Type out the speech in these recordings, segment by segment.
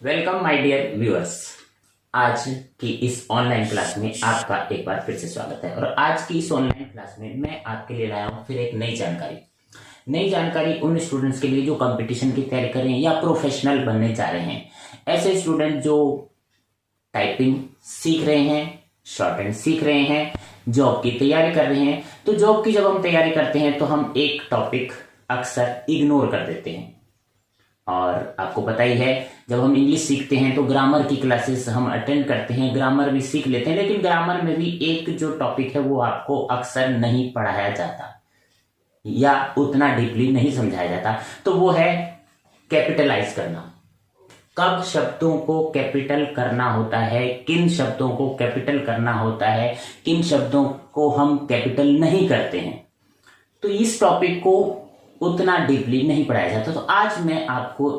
Welcome my dear viewers. आज की इस ऑनलाइन क्लास में आपका एक बार फिर से स्वागत है। और आज की इस ऑनलाइन क्लास में मैं आपके लिए लाया हूं फिर एक नई जानकारी उन स्टूडेंट्स के लिए जो कंपटीशन की तैयारी कर रहे हैं या प्रोफेशनल बनने जा रहे हैं। ऐसे स्टूडेंट जो टाइपिंग सीख रहे हैं, शॉर्ट हैंड सीख रहे हैं, जॉब की तैयारी कर रहे हैं। तो जॉब की जब हम तैयारी करते हैं तो हम एक टॉपिक अक्सर इग्नोर कर देते हैं। और आपको पता ही है, जब हम इंग्लिश सीखते हैं तो ग्रामर की क्लासेस हम अटेंड करते हैं, ग्रामर भी सीख लेते हैं, लेकिन ग्रामर में भी एक जो टॉपिक है वो आपको अक्सर नहीं पढ़ाया जाता या उतना डीपली नहीं समझाया जाता। तो वो है कैपिटलाइज करना। कब शब्दों को कैपिटल करना होता है, किन शब्दों को कैपिटल करना होता है, किन शब्दों को हम कैपिटल नहीं करते हैं। तो इस टॉपिक को उतना डीपली नहीं पढ़ाया जाता। तो आज मैं आपको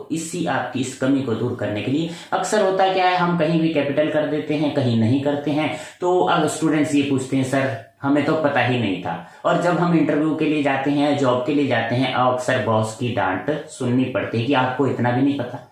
आपकी इस कमी को दूर करने के लिए, अक्सर होता क्या है, हम कहीं भी कैपिटल कर देते हैं, कहीं नहीं करते हैं। तो अब स्टूडेंट्स ये पूछते हैं, सर हमें तो पता ही नहीं था। और जब हम इंटरव्यू के लिए जाते हैं, जॉब के लिए जाते हैं, अक्सर बॉस की डांट सुननी पड़ती है कि आपको इतना भी नहीं पता।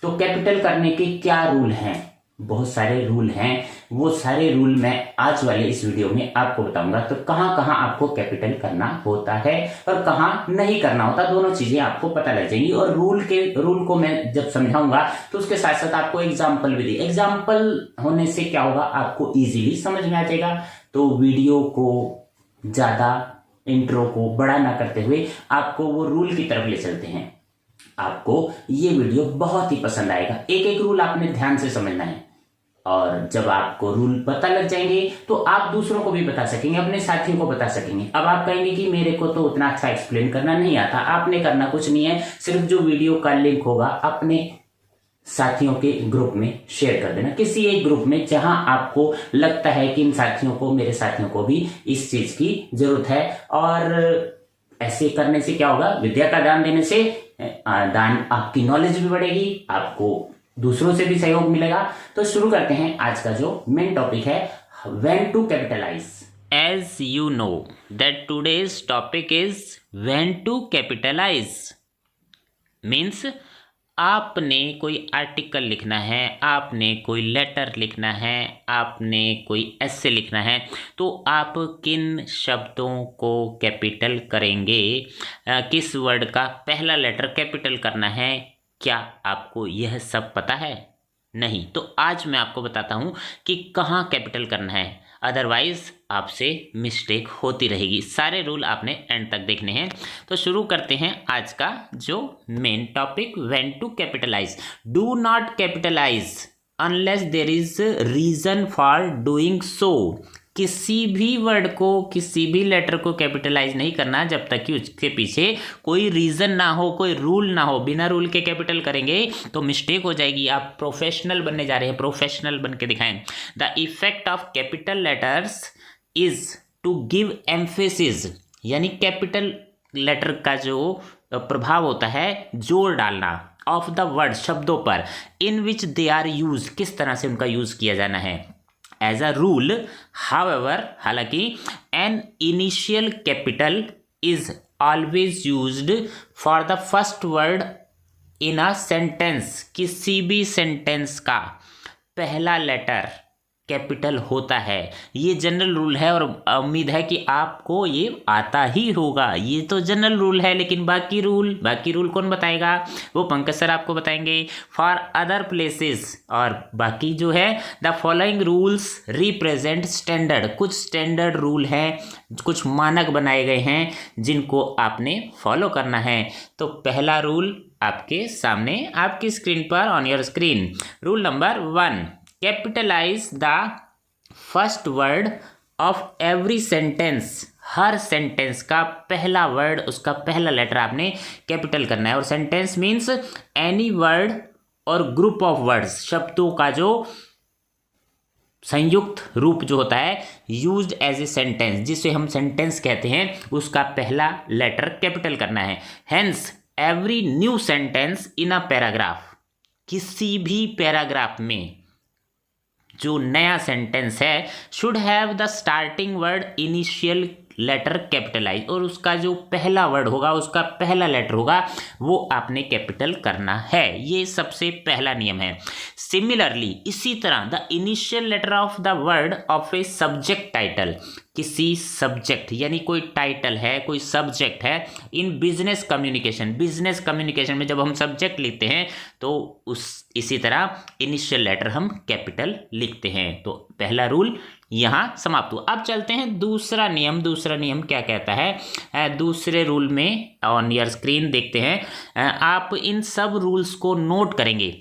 तो कैपिटल करने के क्या रूल हैं? बहुत सारे रूल हैं। वो सारे रूल मैं आज वाले इस वीडियो में आपको बताऊंगा। तो कहां कहां आपको कैपिटल करना होता है और कहां नहीं करना होता, दोनों चीजें आपको पता लग जाएंगी। और रूल को मैं जब समझाऊंगा तो उसके साथ साथ आपको एग्जाम्पल भी दी। एग्जाम्पल होने से क्या होगा, आपको इजीली समझ में आ जाएगा। तो वीडियो को ज्यादा, इंट्रो को बड़ा ना करते हुए आपको वो रूल की तरफ ले चलते हैं। आपको ये वीडियो बहुत ही पसंद आएगा। एक एक रूल आपने ध्यान से समझना है। और जब आपको रूल पता लग जाएंगे तो आप दूसरों को भी बता सकेंगे, अपने साथियों को बता सकेंगे। अब आप कहेंगे कि मेरे को तो उतना अच्छा एक्सप्लेन करना नहीं आता। आपने करना कुछ नहीं है, सिर्फ जो वीडियो का लिंक होगा अपने साथियों के ग्रुप में शेयर कर देना, किसी एक ग्रुप में जहां आपको लगता है कि इन साथियों को, मेरे साथियों को भी इस चीज की जरूरत है। और ऐसे करने से क्या होगा, विद्या का दान देने से आपकी नॉलेज भी बढ़ेगी, आपको दूसरों से भी सहयोग मिलेगा। तो शुरू करते हैं। आज का जो मेन टॉपिक है, when to capitalize. As you know that today's topic is when to capitalize. Means आपने कोई आर्टिकल लिखना है, आपने कोई लेटर लिखना है, आपने कोई एस्से लिखना है, तो आप किन शब्दों को कैपिटल करेंगे, किस वर्ड का पहला लेटर कैपिटल करना है, क्या आपको यह सब पता है? नहीं। तो आज मैं आपको बताता हूं कि कहाँ कैपिटल करना है, अदरवाइज आपसे मिस्टेक होती रहेगी। सारे रूल आपने एंड तक देखने हैं। तो शुरू करते हैं आज का जो main topic, when to capitalize. Do not capitalize unless there is reason for doing so. किसी भी वर्ड को, किसी भी लेटर को कैपिटलाइज नहीं करना जब तक कि उसके पीछे कोई रीजन ना हो, कोई रूल ना हो। बिना रूल के कैपिटल करेंगे तो मिस्टेक हो जाएगी। आप प्रोफेशनल बनने जा रहे हैं, प्रोफेशनल बन के दिखाएं। The effect of capital letters is to give emphasis, यानी कैपिटल लेटर का जो प्रभाव होता है, जोर डालना, ऑफ द वर्ड, शब्दों पर, इन विच दे आर यूज, किस तरह से उनका यूज किया जाना है। एज अ रूल, हाउएवर, हालांकि, N initial capital is always used for the first word in a sentence. किसी भी सेंटेंस का पहला लेटर कैपिटल होता है, ये जनरल रूल है। और उम्मीद है कि आपको ये आता ही होगा। ये तो जनरल रूल है, लेकिन बाकी रूल कौन बताएगा? वो पंकज सर आपको बताएंगे। फॉर अदर प्लेसेस, और बाकी जो है, the following rules represent standard. कुछ स्टैंडर्ड रूल हैं, कुछ मानक बनाए गए हैं जिनको आपने फॉलो करना है। तो पहला रूल आपके सामने, आपकी स्क्रीन पर, on your screen. Rule number 1, capitalise the first word of every sentence. हर सेंटेंस का पहला वर्ड, उसका पहला लेटर आपने कैपिटल करना है। और सेंटेंस मीन्स एनी वर्ड और ग्रुप ऑफ वर्ड्स, शब्दों का जो संयुक्त रूप जो होता है, यूज्ड एज ए सेंटेंस, जिसे हम सेंटेंस कहते हैं, उसका पहला लेटर कैपिटल करना है। Hence every new sentence in a paragraph, किसी भी पैराग्राफ में जो नया सेंटेंस है, should have the starting word initial letter capitalise, और उसका जो पहला वर्ड होगा, उसका पहला लेटर होगा, वो आपने कैपिटल करना है। ये सबसे पहला नियम है। सिमिलरली, इसी तरह the initial letter of the word of a subject title, किसी सब्जेक्ट यानी कोई टाइटल है, कोई सब्जेक्ट है, इन बिजनेस कम्युनिकेशन में जब हम सब्जेक्ट लिखते हैं तो इसी तरह इनिशियल लेटर हम कैपिटल लिखते हैं। तो पहला रूल यहाँ समाप्त हुआ। अब चलते हैं दूसरा नियम क्या कहता है। दूसरे रूल में ऑन योर स्क्रीन देखते हैं। आप इन सब रूल्स को नोट करेंगे,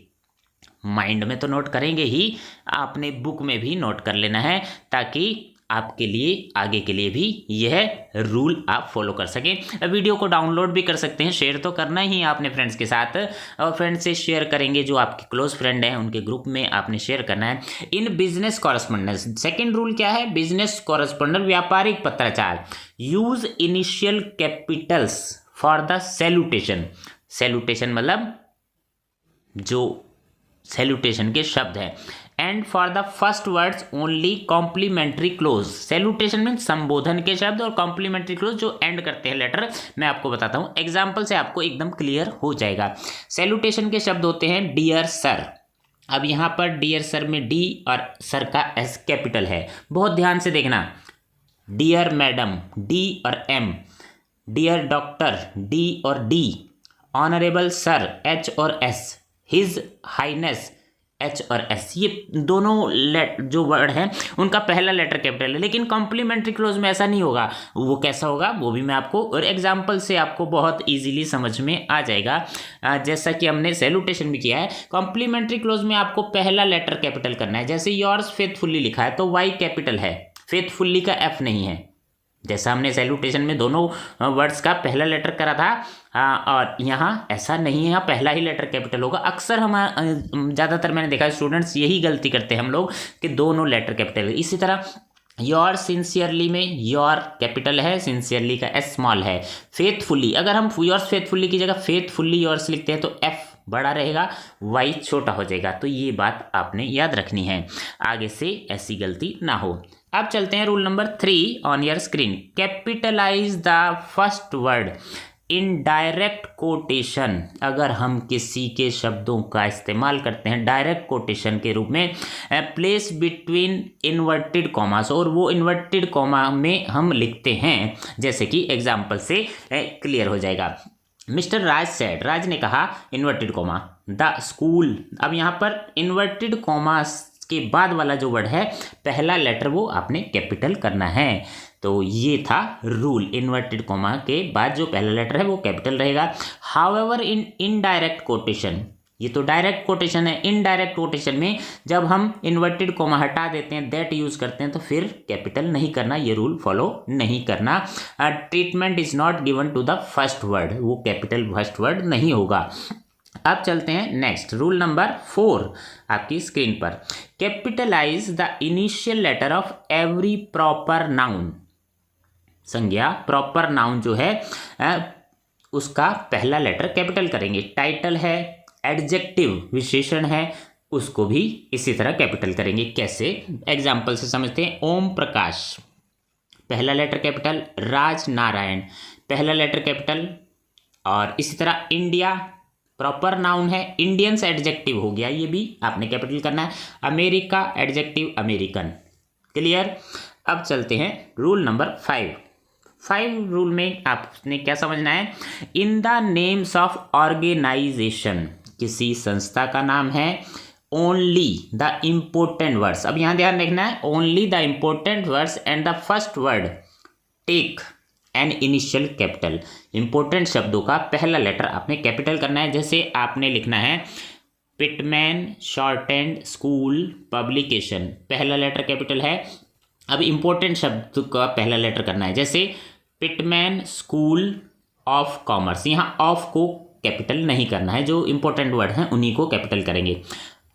माइंड में तो नोट करेंगे ही, आपने बुक में भी नोट कर लेना है, ताकि आपके लिए आगे के लिए भी यह रूल आप फॉलो कर सकें। वीडियो को डाउनलोड भी कर सकते हैं, शेयर तो करना ही है आपने फ्रेंड्स के साथ, और फ्रेंड्स से शेयर करेंगे, जो आपके क्लोज फ्रेंड हैं उनके ग्रुप में आपने शेयर करना है। In business correspondence, second rule क्या है, बिजनेस कॉरेस्पॉन्डेंस व्यापारिक पत्राचार, use initial Capitals for the salutation मतलब जो सैल्यूटेशन के शब्द हैं, and for the first words only complimentary close. Salutation में संबोधन के शब्द और कॉम्प्लीमेंट्री क्लोज जो एंड करते हैं लेटर, मैं आपको बताता हूं एग्जाम्पल से, आपको एकदम क्लियर हो जाएगा। सैल्यूटेशन के शब्द होते हैं डियर सर। अब यहाँ पर डियर सर में डी और सर का एस कैपिटल है, बहुत ध्यान से देखना। डियर मैडम डी और एम, डियर डॉक्टर डी और डी, ऑनरेबल सर एच और एस, हिज हाइनेस एच और एस, ये दोनों जो वर्ड हैं उनका पहला लेटर कैपिटल है। लेकिन कॉम्प्लीमेंट्री क्लोज में ऐसा नहीं होगा। वो कैसा होगा वो भी मैं आपको और एग्जांपल से आपको बहुत इजीली समझ में आ जाएगा। जैसा कि हमने सैल्यूटेशन भी किया है, कॉम्प्लीमेंट्री क्लोज में आपको पहला लेटर कैपिटल करना है। जैसे योर्स फेथफुली लिखा है तो वाई कैपिटल है, फेथफुली का एफ नहीं है। जैसा हमने सैल्यूटेशन में दोनों वर्ड्स का पहला लेटर करा था, और यहाँ ऐसा नहीं है, यहाँ पहला ही लेटर कैपिटल होगा। अक्सर हम ज़्यादातर मैंने देखा है स्टूडेंट्स यही गलती करते हैं हम लोग कि दोनों लेटर कैपिटल। इसी तरह योर सिंसियरली में योर कैपिटल है, सिंसियरली का एस स्मॉल है। फेथफुली, अगर हम योर्स फेथफुली की जगह फेथफुली योर्स लिखते हैं तो एफ बड़ा रहेगा, वाई छोटा हो जाएगा। तो ये बात आपने याद रखनी है, आगे से ऐसी गलती ना हो। अब चलते हैं rule number 3 on your screen. Capitalise the first word in direct quotation. अगर हम किसी के शब्दों का इस्तेमाल करते हैं डायरेक्ट कोटेशन के रूप में, प्लेस बिटवीन इन्वर्टेड कॉमास, और वो इन्वर्टेड कॉमा में हम लिखते हैं, जैसे कि एग्जाम्पल से क्लियर हो जाएगा। मिस्टर राज सेड, राज ने कहा, इन्वर्टेड कॉमा, द स्कूल। अब यहाँ पर इन्वर्टेड कॉमा के बाद वाला जो वर्ड है पहला लेटर वो आपने कैपिटल करना है। तो ये था रूल, इन्वर्टेड कॉमा के बाद जो पहला लेटर है वो कैपिटल रहेगा। हाउएवर इन इनडायरेक्ट कोटेशन, ये तो डायरेक्ट कोटेशन है, इनडायरेक्ट कोटेशन में जब हम इन्वर्टेड कॉमा हटा देते हैं, दैट यूज करते हैं, तो फिर कैपिटल नहीं करना, ये रूल फॉलो नहीं करना। Treatment is not given to the first word, वो कैपिटल फर्स्ट वर्ड नहीं होगा। अब चलते हैं नेक्स्ट, रूल नंबर 4 आपकी स्क्रीन पर। Capitalise the initial letter of every proper noun. संज्ञा प्रॉपर नाउन जो है उसका पहला लेटर कैपिटल करेंगे। टाइटल है, एडजेक्टिव विशेषण है, उसको भी इसी तरह कैपिटल करेंगे। कैसे, एग्जाम्पल से समझते हैं। ओम प्रकाश पहला लेटर कैपिटल, राज नारायण पहला लेटर कैपिटल, और इसी तरह इंडिया प्रॉपर नाउन है, इंडियंस एडजेक्टिव हो गया, ये भी आपने कैपिटल करना है। America adjective, American. क्लियर। अब चलते हैं रूल नंबर 5 रूल में आपने क्या समझना है। In the names of organisation, किसी संस्था का नाम है, ओनली द इम्पोर्टेंट वर्ड्स। अब यहाँ ध्यान रखना है, only the important words and the first word take an initial capital. Important शब्दों का पहला लेटर आपने कैपिटल करना है। जैसे आपने लिखना है पिटमैन शॉर्टेंड स्कूल पब्लिकेशन, पहला लेटर कैपिटल है। अब इंपॉर्टेंट शब्द का पहला लेटर करना है, जैसे पिटमैन स्कूल ऑफ कॉमर्स, यहाँ ऑफ को कैपिटल नहीं करना है, जो इंपॉर्टेंट वर्ड हैं उन्हीं को कैपिटल करेंगे।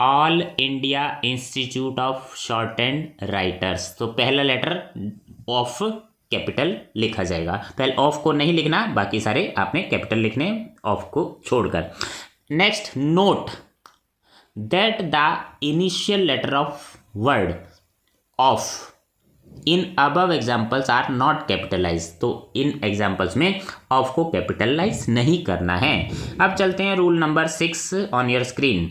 All India institute of shortened writers, तो पहला लेटर ऑफ कैपिटल लिखा जाएगा। पहले ऑफ को नहीं लिखना, बाकी सारे आपने कैपिटल लिखने ऑफ को छोड़कर। Next, note that the initial letter of word of in above examples are not capitalise, तो इन एग्जाम्पल्स में ऑफ को कैपिटलाइज नहीं करना है। अब चलते हैं rule number 6 on your screen.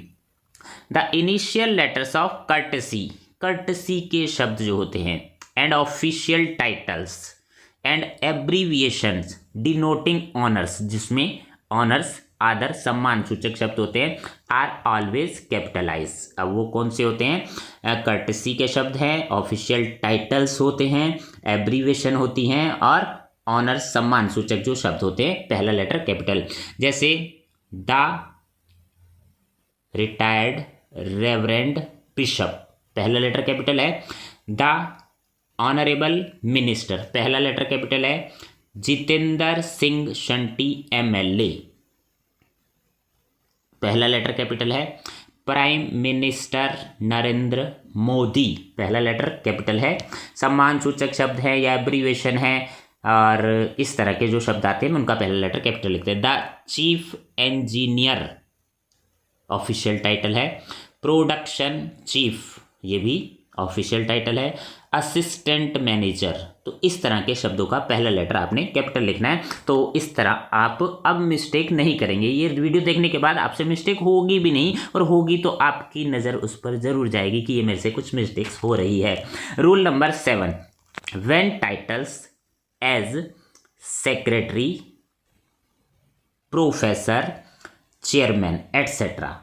The initial letters of courtesy, courtesy के शब्द जो होते हैं, and official titles and abbreviations denoting honours, जिसमें ऑनर्स आदर सम्मान सूचक शब्द होते हैं, आर ऑलवेज कैपिटलाइज। अब वो कौन से होते हैं? कर्टसी के शब्द हैं, ऑफिशियल टाइटल्स होते हैं, एब्रीविएशन होती हैं, और ऑनर्स सम्मान सूचक जो शब्द होते हैं पहला लेटर कैपिटल। जैसे द रिटायर्ड रेवरेंड बिशप, पहला लेटर कैपिटल है। द ऑनरेबल मिनिस्टर, पहला लेटर कैपिटल है। जितेंद्र सिंह शंटी MLA, पहला लेटर कैपिटल है। प्राइम मिनिस्टर नरेंद्र मोदी, पहला लेटर कैपिटल है। सम्मान सूचक शब्द है या एब्रीविएशन है, और इस तरह के जो शब्द आते हैं उनका पहला लेटर कैपिटल लिखते हैं। The chief engineer official title है। प्रोडक्शन चीफ, ये भी ऑफिशियल टाइटल है। असिस्टेंट मैनेजर, तो इस तरह के शब्दों का पहला लेटर आपने कैपिटल लिखना है। तो इस तरह आप अब मिस्टेक नहीं करेंगे। ये वीडियो देखने के बाद आपसे मिस्टेक होगी भी नहीं, और होगी तो आपकी नज़र उस पर ज़रूर जाएगी कि ये मेरे से कुछ मिस्टेक्स हो रही है। Rule number 7, when titles as secretary, professor, chairman etcetera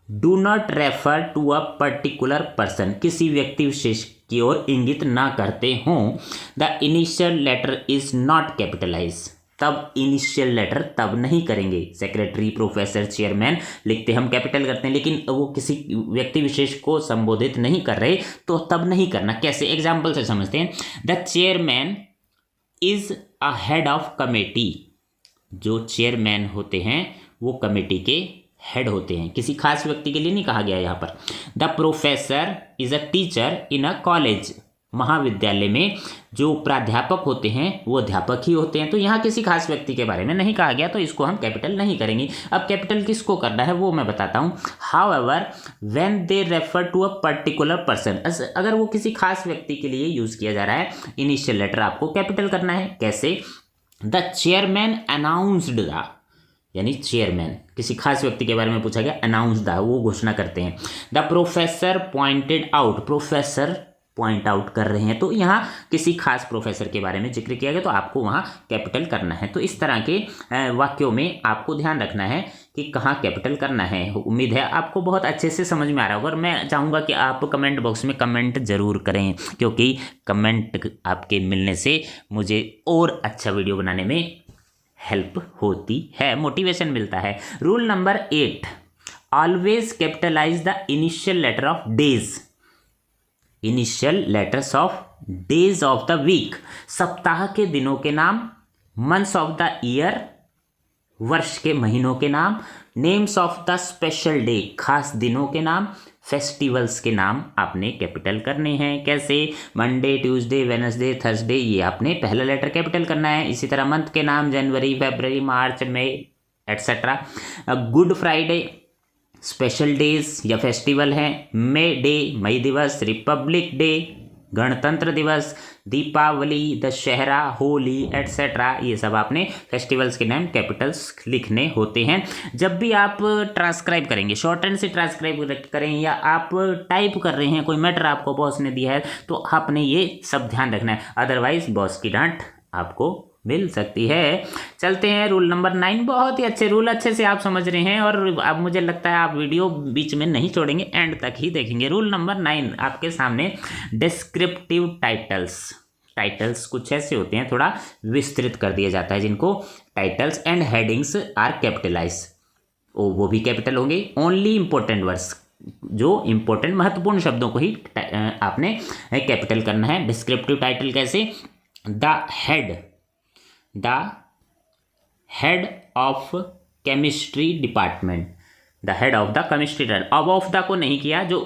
do not refer to a particular person, किसी व्यक्ति विशेष की ओर इंगित ना करते हों, the initial letter is not capitalise, तब इनिशियल लेटर तब नहीं करेंगे। सेक्रेटरी, प्रोफेसर, चेयरमैन लिखते हम कैपिटल करते हैं, लेकिन वो किसी व्यक्ति विशेष को संबोधित नहीं कर रहे, तो तब नहीं करना। कैसे? एग्जाम्पल से समझते हैं। The chairman is a head of committee, जो चेयरमैन होते हैं वो कमेटी के हेड होते हैं, किसी खास व्यक्ति के लिए नहीं कहा गया यहाँ पर। The professor is a teacher in a college, महाविद्यालय में जो प्राध्यापक होते हैं वो अध्यापक ही होते हैं, तो यहाँ किसी खास व्यक्ति के बारे में नहीं कहा गया, तो इसको हम कैपिटल नहीं करेंगे। अब कैपिटल किसको करना है वो मैं बताता हूँ। However when they refer to a particular person, अगर वो किसी खास व्यक्ति के लिए यूज किया जा रहा है, इनिशियल लेटर आपको कैपिटल करना है। कैसे? द चेयरमैन अनाउंस्ड द, यानी चेयरमैन किसी खास व्यक्ति के बारे में पूछा गया, अनाउंस द, वो घोषणा करते हैं। The professor pointed out, professor point out कर रहे हैं, तो यहाँ किसी खास प्रोफेसर के बारे में जिक्र किया गया, तो आपको वहाँ कैपिटल करना है। तो इस तरह के वाक्यों में आपको ध्यान रखना है कि कहाँ कैपिटल करना है। उम्मीद है आपको बहुत अच्छे से समझ में आ रहा होगा, और मैं चाहूँगा कि आप कमेंट बॉक्स में कमेंट जरूर करें, क्योंकि कमेंट आपके मिलने से मुझे और अच्छा वीडियो बनाने में हेल्प होती है, मोटिवेशन मिलता है। Rule number 8, always capitalise the initial letter of days, initial letters of days of the week, सप्ताह के दिनों के नाम, मंथ्स ऑफ द ईयर, वर्ष के महीनों के नाम, names of the special day, खास दिनों के नाम, फेस्टिवल्स के नाम आपने कैपिटल करने हैं। कैसे? मंडे, ट्यूसडे, वेडनेसडे, थर्सडे, ये आपने पहला लेटर कैपिटल करना है। इसी तरह मंथ के नाम, जनवरी, फरवरी, मार्च, मई etcetera. Good Friday, special days या फेस्टिवल हैं, मे डे, मई दिवस, रिपब्लिक डे, गणतंत्र दिवस, दीपावली, दशहरा, होली एटसेट्रा, ये सब आपने फेस्टिवल्स के नाम कैपिटल्स लिखने होते हैं। जब भी आप ट्रांसक्राइब करेंगे, शॉर्ट हैंड से ट्रांसक्राइब करें, या आप टाइप कर रहे हैं, कोई मैटर आपको बॉस ने दिया है, तो आपने ये सब ध्यान रखना है, अदरवाइज बॉस की डांट आपको मिल सकती है। चलते हैं रूल नंबर 9, बहुत ही अच्छे रूल, अच्छे से आप समझ रहे हैं, और अब मुझे लगता है आप वीडियो बीच में नहीं छोड़ेंगे, एंड तक ही देखेंगे। रूल नंबर 9 आपके सामने, डिस्क्रिप्टिव टाइटल्स, टाइटल्स कुछ ऐसे होते हैं, थोड़ा विस्तृत कर दिया जाता है, जिनको titles and headings are capitalise, वो भी कैपिटल होंगे। ओनली इंपॉर्टेंट वर्ड्स, जो इंपॉर्टेंट महत्वपूर्ण शब्दों को ही आपने कैपिटल करना है। डिस्क्रिप्टिव टाइटल कैसे? The head of chemistry department, the head of the chemistry, अब ऑफ द को नहीं किया, जो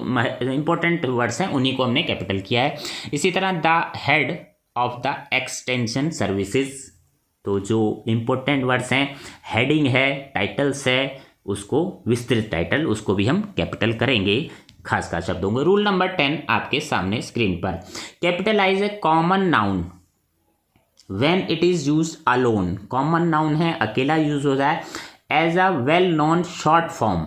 इंपॉर्टेंट वर्ड्स हैं उन्हीं को हमने कैपिटल किया है। इसी तरह the head of the extension services, तो जो इंपॉर्टेंट वर्ड्स हैं, हेडिंग है, टाइटल्स है, उसको विस्तृत टाइटल, उसको भी हम कैपिटल करेंगे। खास खास शब्द होंगे। रूल नंबर 10 आपके सामने स्क्रीन पर। Capitalise a common noun when it is use alone. Common noun है, अकेला यूज हो जाए। As a well known short form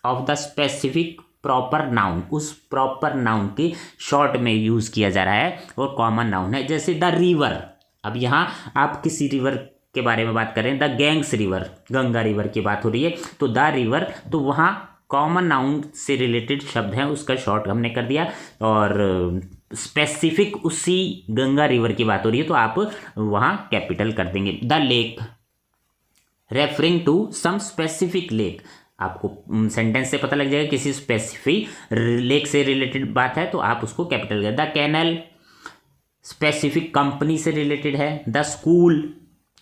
of the specific proper noun, उस प्रॉपर नाउन के शॉर्ट में यूज किया जा रहा है और कॉमन नाउन है। जैसे द रिवर, अब यहाँ आप किसी रिवर के बारे में बात करें, the gangs river, Ganga river की बात हो रही है, तो द रिवर, तो वहाँ कॉमन नाउन से रिलेटेड शब्द है, उसका शॉर्ट हमने कर दिया। और स्पेसिफिक उसी गंगा रिवर की बात हो रही है तो आप वहाँ कैपिटल कर देंगे। The lake, referring to some specific lake, आपको सेंटेंस से पता लग जाएगा किसी स्पेसिफिक लेक से रिलेटेड बात है तो आप उसको कैपिटल कर। द कैनल, स्पेसिफिक कंपनी से रिलेटेड है। द स्कूल,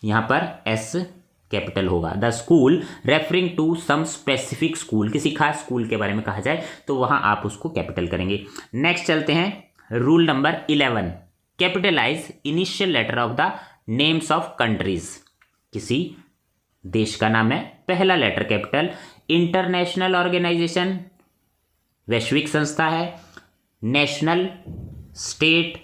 यहाँ पर एस कैपिटल होगा। The school referring to some specific school, किसी खास स्कूल के बारे में कहा जाए तो वहाँ आप उसको कैपिटल करेंगे। नेक्स्ट चलते हैं rule number 11। Capitalise initial letter of the names of countries. किसी देश का नाम है, पहला लेटर कैपिटल। इंटरनेशनल ऑर्गेनाइजेशन, वैश्विक संस्था है। National, state,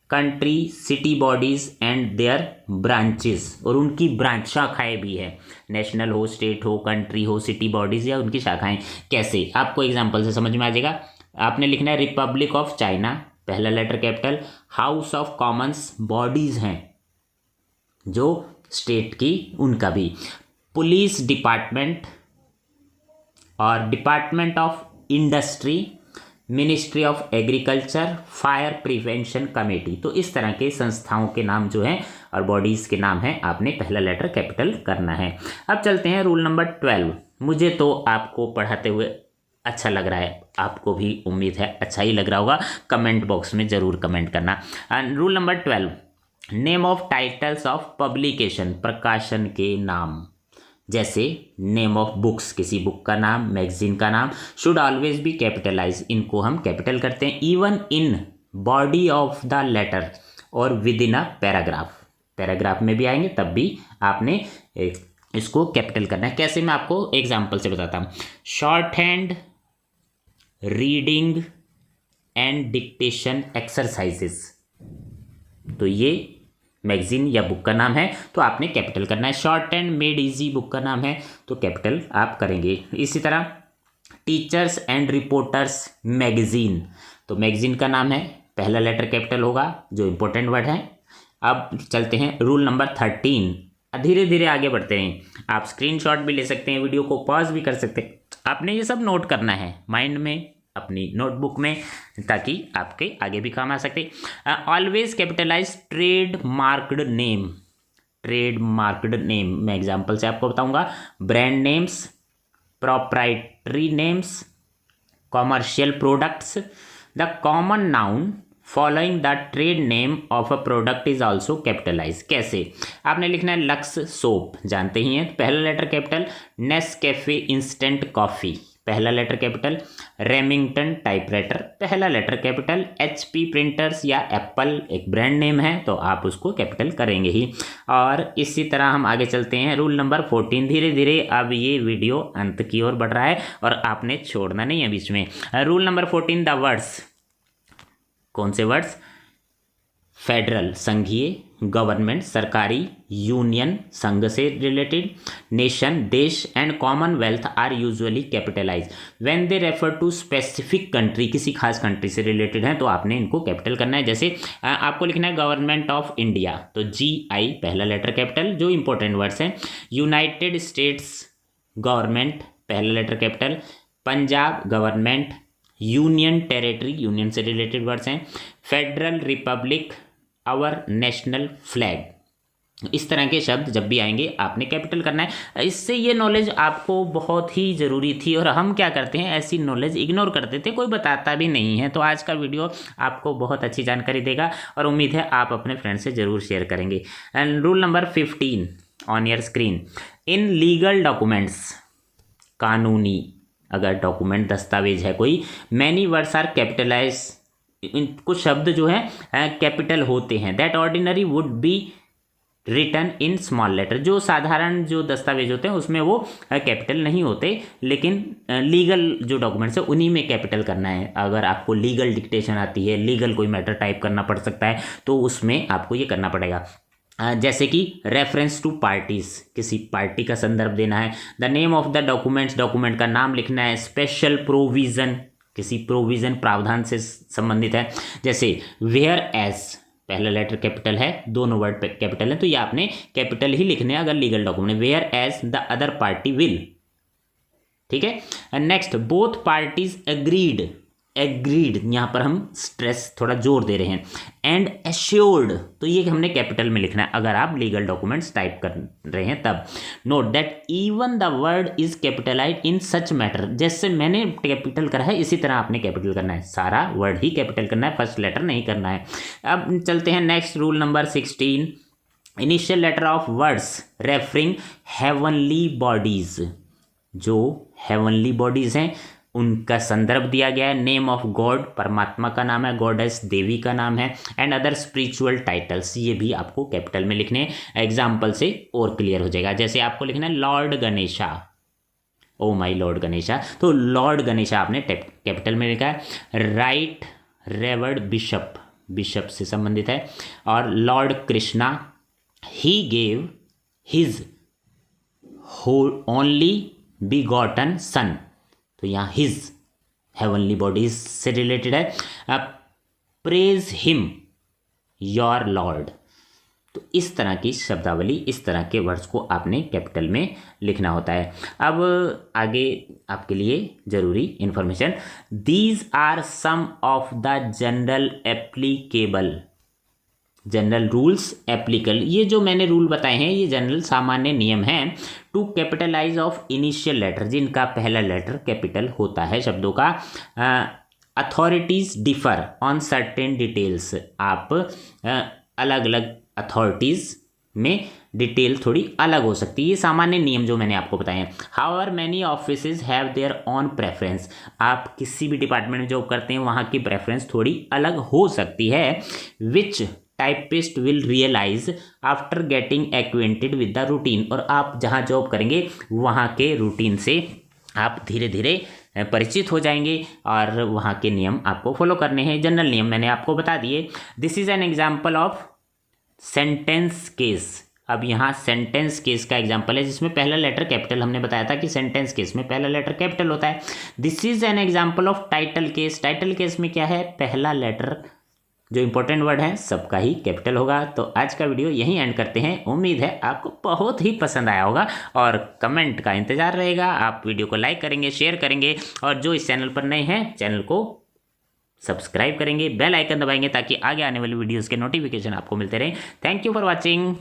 country, city bodies and their branches, और उनकी ब्रांच शाखाएं भी है। नेशनल हो, स्टेट हो, कंट्री हो, सिटी बॉडीज या उनकी शाखाएं। कैसे, आपको एग्जांपल से समझ में आ जाएगा। आपने लिखना है रिपब्लिक ऑफ चाइना, पहला letter capital. House of Commons, bodies हैं जो स्टेट की, उनका भी। पुलिस डिपार्टमेंट और Department of Industry, Ministry of Agriculture, Fire Prevention Committee. तो इस तरह के संस्थाओं के नाम जो हैं और बॉडीज़ के नाम हैं, आपने पहला लेटर कैपिटल करना है। अब चलते हैं रूल नंबर 12। मुझे तो आपको पढ़ाते हुए अच्छा लग रहा है, आपको भी उम्मीद है अच्छा ही लग रहा होगा। कमेंट बॉक्स में ज़रूर कमेंट करना। Rule number 12, name of titles of publication, प्रकाशन के नाम। जैसे नेम ऑफ बुक्स, किसी बुक का नाम, मैगजीन का नाम, शुड ऑलवेज बी कैपिटलाइज, इनको हम कैपिटल करते हैं। Even in body of the letter और within a paragraph, paragraph में भी आएंगे तब भी आपने इसको कैपिटल करना है। कैसे, मैं आपको एग्जाम्पल से बताता हूँ। Short hand reading and dictation exercises, तो ये मैगजीन या बुक का नाम है तो आपने कैपिटल करना है। Short and made easy book का नाम है तो कैपिटल आप करेंगे। इसी तरह टीचर्स एंड रिपोर्टर्स मैगजीन, तो मैगजीन का नाम है, पहला लेटर कैपिटल होगा, जो इंपॉर्टेंट वर्ड है। अब चलते हैं रूल नंबर 13। धीरे धीरे आगे बढ़ते हैं, आप स्क्रीनशॉट भी ले सकते हैं, वीडियो को पॉज भी कर सकते हैं। आपने ये सब नोट करना है माइंड में, अपनी नोटबुक में, ताकि आपके आगे भी काम आ सके। Always capitalise trade marked name, trade marked name मैं एग्जांपल से आपको बताऊंगा। Brand names, proprietary names, commercial products. The common noun following the trade name of a product is also capitalise. कैसे, आपने लिखना है लक्स सोप, जानते ही हैं, पहला letter capital. Nescafe instant coffee, पहला लेटर कैपिटल। रेमिंगटन टाइपराइटर, पहला लेटर कैपिटल। HP प्रिंटर्स या एप्पल एक ब्रांड नेम है तो आप उसको कैपिटल करेंगे ही। और इसी तरह हम आगे चलते हैं रूल नंबर 14। धीरे धीरे अब ये वीडियो अंत की ओर बढ़ रहा है और आपने छोड़ना नहीं है बीच में। रूल नंबर 14, द वर्ड्स, कौन से वर्ड्स? फेडरल संघीय, गवर्नमेंट सरकारी, यूनियन संघ से रिलेटेड, नेशन देश and commonwealth are usually capitalise when they refer to specific country, किसी खास कंट्री से रिलेटेड है तो आपने इनको कैपिटल करना है। जैसे आपको लिखना है गवर्नमेंट ऑफ इंडिया तो GI पहला लेटर कैपिटल, जो इंपॉर्टेंट वर्ड्स हैं। यूनाइटेड स्टेट्स गवर्नमेंट पहला letter capital. Punjab government. Union territory, union से रिलेटेड वर्ड्स हैं। Federal republic, our national flag. इस तरह के शब्द जब भी आएंगे आपने कैपिटल करना है। इससे ये नॉलेज आपको बहुत ही ज़रूरी थी और हम क्या करते हैं, ऐसी नॉलेज इग्नोर करते थे, कोई बताता भी नहीं है। तो आज का वीडियो आपको बहुत अच्छी जानकारी देगा और उम्मीद है आप अपने फ्रेंड से ज़रूर शेयर करेंगे। And rule number 15 on your screen, in legal documents, कानूनी अगर डॉक्यूमेंट दस्तावेज है कोई, मैनी वर्ड्स आर कैपिटलाइज, कुछ शब्द जो है कैपिटल होते हैं। That ordinary would be written in small letter. जो साधारण जो दस्तावेज होते हैं उसमें वो कैपिटल नहीं होते, लेकिन लीगल जो डॉक्यूमेंट्स है उन्हीं में कैपिटल करना है। अगर आपको लीगल डिक्टेशन आती है, लीगल कोई मैटर टाइप करना पड़ सकता है, तो उसमें आपको ये करना पड़ेगा। जैसे कि रेफरेंस टू पार्टीज, किसी पार्टी का संदर्भ देना है। The name of the documents, document का नाम लिखना है। स्पेशल प्रोविजन, किसी प्रोविजन प्रावधान से संबंधित है। जैसे वेयर एज, पहला लेटर कैपिटल है, दोनों वर्ड कैपिटल है, तो ये आपने कैपिटल ही लिखने हैं अगर legal document. Whereas the other party will, ठीक है। Next, both parties agreed, agreed यहां पर हम स्ट्रेस थोड़ा जोर दे रहे हैं। एंड एश्योर्ड, तो ये हमने कैपिटल में लिखना है अगर आप लीगल डॉक्यूमेंट्स टाइप कर रहे हैं तब। Note that even the word is capitalised in such matter, जैसे मैंने कैपिटल करा है इसी तरह आपने कैपिटल करना है, सारा वर्ड ही कैपिटल करना है, फर्स्ट लेटर नहीं करना है। अब चलते हैं next, rule number 16, initial letter of words referring heavenly bodies, जो हेवनली बॉडीज हैं उनका संदर्भ दिया गया है। नेम ऑफ गॉड, परमात्मा का नाम है, गॉडेस देवी का नाम है। एंड अदर स्पिरिचुअल टाइटल्स, ये भी आपको कैपिटल में लिखने हैं। एग्जाम्पल से और क्लियर हो जाएगा। जैसे आपको लिखना है Lord Ganesha, O my Lord Ganesha, तो लॉर्ड गणेशा आपने कैपिटल में लिखा है। राइट रेवर्ड बिशप, बिशप से संबंधित है। और Lord Krishna, he gave his only begotten son, तो यहाँ हिज हेवनली बॉडीज से रिलेटेड है। प्रेज हिम योर लॉर्ड, तो इस तरह की शब्दावली, इस तरह के वर्ड्स को आपने कैपिटल में लिखना होता है। अब आगे आपके लिए जरूरी information, these are some of the general applicable, general rules applicable, ये जो मैंने रूल बताए हैं ये जनरल सामान्य नियम हैं to capitalise of initial letter, जिनका पहला लेटर कैपिटल होता है शब्दों का। Authorities differ on certain details, आप अलग अलग अथॉरिटीज में डिटेल थोड़ी अलग हो सकती है, ये सामान्य नियम जो मैंने आपको बताए हैं। However many offices have their on preference, आप किसी भी डिपार्टमेंट में जॉब करते हैं वहाँ की प्रेफरेंस थोड़ी अलग हो सकती है। Which typist will realise after getting acquainted with the routine, और आप जहाँ जॉब करेंगे वहाँ के रूटीन से आप धीरे धीरे परिचित हो जाएंगे और वहाँ के नियम आपको फॉलो करने हैं। जनरल नियम मैंने आपको बता दिए। This is an example of sentence case, अब यहाँ सेंटेंस केस का एग्जाम्पल है जिसमें पहला लेटर कैपिटल, हमने बताया था कि सेंटेंस केस में पहला लेटर कैपिटल होता है। This is an example of title case, title case में क्या है, पहला लेटर जो इंपॉर्टेंट वर्ड है सबका ही कैपिटल होगा। तो आज का वीडियो यहीं एंड करते हैं। उम्मीद है आपको बहुत ही पसंद आया होगा और कमेंट का इंतजार रहेगा। आप वीडियो को लाइक करेंगे, शेयर करेंगे और जो इस चैनल पर नए हैं चैनल को सब्सक्राइब करेंगे, बेल आइकन दबाएंगे ताकि आगे आने वाली वीडियोज़ के नोटिफिकेशन आपको मिलते रहें। Thank you for watching.